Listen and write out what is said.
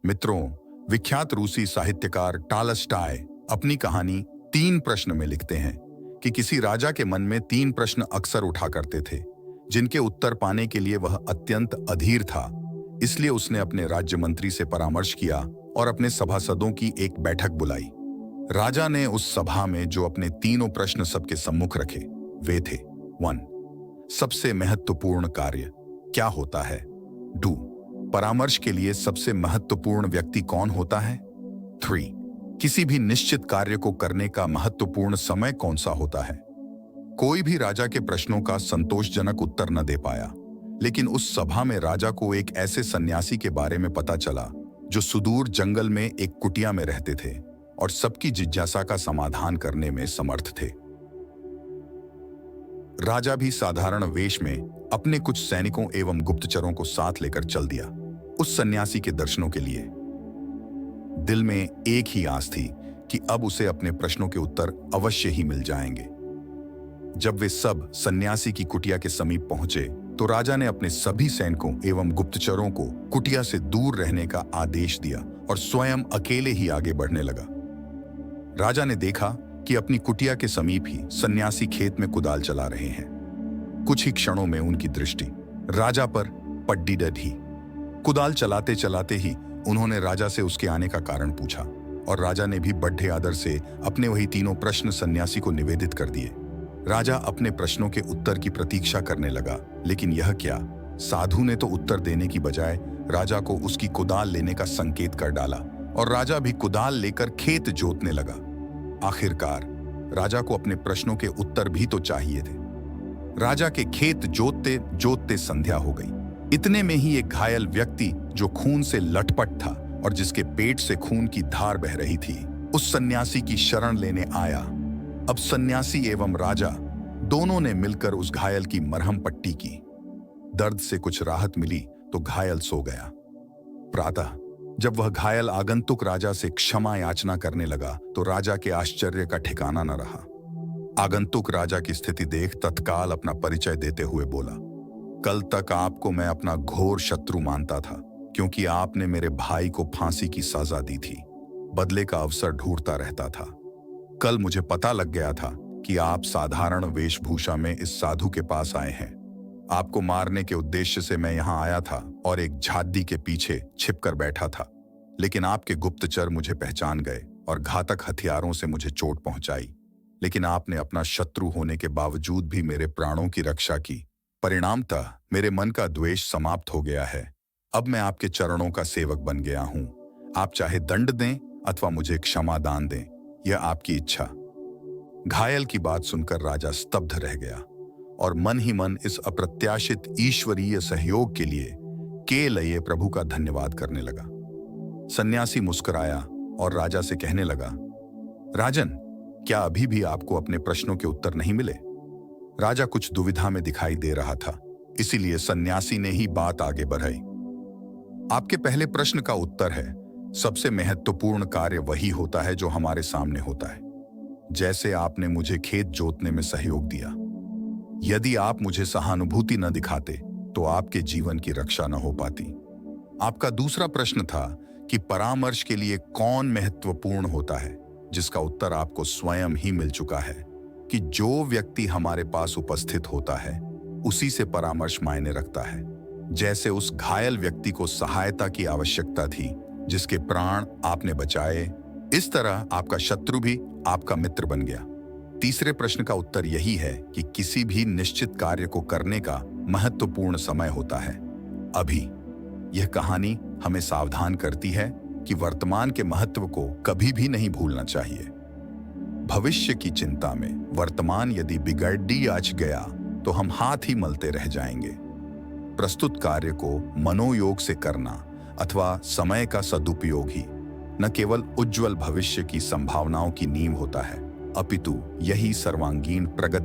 मित्रों, विख्यात रूसी साहित्यकार टॉलस्टॉय अपनी कहानी 3 प्रश्न में लिखते हैं कि किसी राजा के मन में 3 प्रश्न अक्सर उठा करते थे, जिनके उत्तर पाने के लिए वह अत्यंत अधीर था। इसलिए उसने अपने राज्य मंत्री से परामर्श किया और अपने सभासदों की एक बैठक बुलाई। राजा ने उस सभा में जो अपने तीनों प्रश्न सबके सम्मुख रखे, वे थे 1. सबसे महत्वपूर्ण कार्य क्या होता है? 2. परामर्श के लिए सबसे महत्वपूर्ण व्यक्ति कौन होता है? 3. किसी भी निश्चित कार्य को करने का महत्वपूर्ण समय कौन सा होता है? कोई भी राजा के प्रश्नों का संतोषजनक उत्तर न दे पाया, लेकिन उस सभा में राजा को एक ऐसे सन्यासी के बारे में पता चला जो सुदूर जंगल में एक कुटिया में रहते थे और सबकी जिज्ञासा का समाधान करने में समर्थ थे। राजा भी साधारण वेश में अपने कुछ सैनिकों एवं गुप्तचरों को साथ लेकर चल दिया उस सन्यासी के दर्शनों के लिए। दिल में एक ही आस थी कि अब उसे अपने प्रश्नों के उत्तर अवश्य ही मिल जाएंगे। जब वे सब सन्यासी की कुटिया के समीप पहुंचे तो राजा ने अपने सभी सैनिकों एवं गुप्तचरों को कुटिया से दूर रहने का आदेश दिया और स्वयं अकेले ही आगे बढ़ने लगा। राजा ने देखा कि अपनी कुटिया के समीप ही सन्यासी खेत में कुदाल चला रहे हैं। कुछ ही क्षणों में उनकी दृष्टि राजा पर पड़ी डली। कुदाल चलाते चलाते ही उन्होंने राजा से उसके आने का कारण पूछा और राजा ने भी बड़े आदर से अपने वही तीनों प्रश्न सन्यासी को निवेदित कर दिए। राजा अपने प्रश्नों के उत्तर की प्रतीक्षा करने लगा, लेकिन यह क्या, साधु ने तो उत्तर देने की बजाय राजा को उसकी कुदाल लेने का संकेत कर डाला और राजा भी कुदाल लेकर खेत जोतने लगा। आखिरकार राजा को अपने प्रश्नों के उत्तर भी तो चाहिए थे। राजा के खेत जोतते जोतते संध्या हो गई। इतने में ही एक घायल व्यक्ति जो खून से लटपट था और जिसके पेट से खून की धार बह रही थी, उस सन्यासी की शरण लेने आया। अब सन्यासी एवं राजा दोनों ने मिलकर उस घायल की मरहम पट्टी की। दर्द से कुछ राहत मिली तो घायल सो गया। प्रातः जब वह घायल आगंतुक राजा से क्षमा याचना करने लगा तो राजा के आश्चर्य का ठिकाना न रहा। आगंतुक राजा की स्थिति देख तत्काल अपना परिचय देते हुए बोला, कल तक आपको मैं अपना घोर शत्रु मानता था, क्योंकि आपने मेरे भाई को फांसी की सजा दी थी। बदले का अवसर ढूंढता रहता था। कल मुझे पता लग गया था कि आप साधारण वेशभूषा में इस साधु के पास आए हैं। आपको मारने के उद्देश्य से मैं यहां आया था और एक झाड़ी के पीछे छिपकर बैठा था, लेकिन आपके गुप्तचर मुझे पहचान गए और घातक हथियारों से मुझे चोट पहुंचाई। लेकिन आपने अपना शत्रु होने के बावजूद भी मेरे प्राणों की रक्षा की। परिणामतः मेरे मन का द्वेष समाप्त हो गया है। अब मैं आपके चरणों का सेवक बन गया हूं। आप चाहे दंड दें अथवा मुझे क्षमा दान दें, यह आपकी इच्छा। घायल की बात सुनकर राजा स्तब्ध रह गया और मन ही मन इस अप्रत्याशित ईश्वरीय सहयोग के लिए केलये प्रभु का धन्यवाद करने लगा। सन्यासी मुस्कुराया और राजा से कहने लगा, राजन, क्या अभी भी आपको अपने प्रश्नों के उत्तर नहीं मिले? राजा कुछ दुविधा में दिखाई दे रहा था, इसीलिए सन्यासी ने ही बात आगे बढ़ाई। आपके पहले प्रश्न का उत्तर है, सबसे महत्वपूर्ण कार्य वही होता है जो हमारे सामने होता है। जैसे आपने मुझे खेत जोतने में सहयोग दिया। यदि आप मुझे सहानुभूति न दिखाते तो आपके जीवन की रक्षा न हो पाती। आपका दूसरा प्रश्न था कि परामर्श के लिए कौन महत्वपूर्ण होता है, जिसका उत्तर आपको स्वयं ही मिल चुका है कि जो व्यक्ति हमारे पास उपस्थित होता है उसी से परामर्श मायने रखता है। जैसे उस घायल व्यक्ति को सहायता की आवश्यकता थी जिसके प्राण आपने बचाए, इस तरह आपका शत्रु भी आपका मित्र बन गया। तीसरे प्रश्न का उत्तर यही है कि किसी भी निश्चित कार्य को करने का महत्वपूर्ण समय होता है, अभी। यह कहानी हमें सावधान करती है कि वर्तमान के महत्व को कभी भी नहीं भूलना चाहिए। भविष्य की चिंता में वर्तमान यदि बिगड़ आज गया तो हम हाथ ही मलते रह जाएंगे। प्रस्तुत कार्य को मनोयोग से करना अथवा समय का सदुपयोग ही न केवल उज्जवल भविष्य की संभावनाओं की नींव होता है, अपितु यही सर्वांगीण प्रगति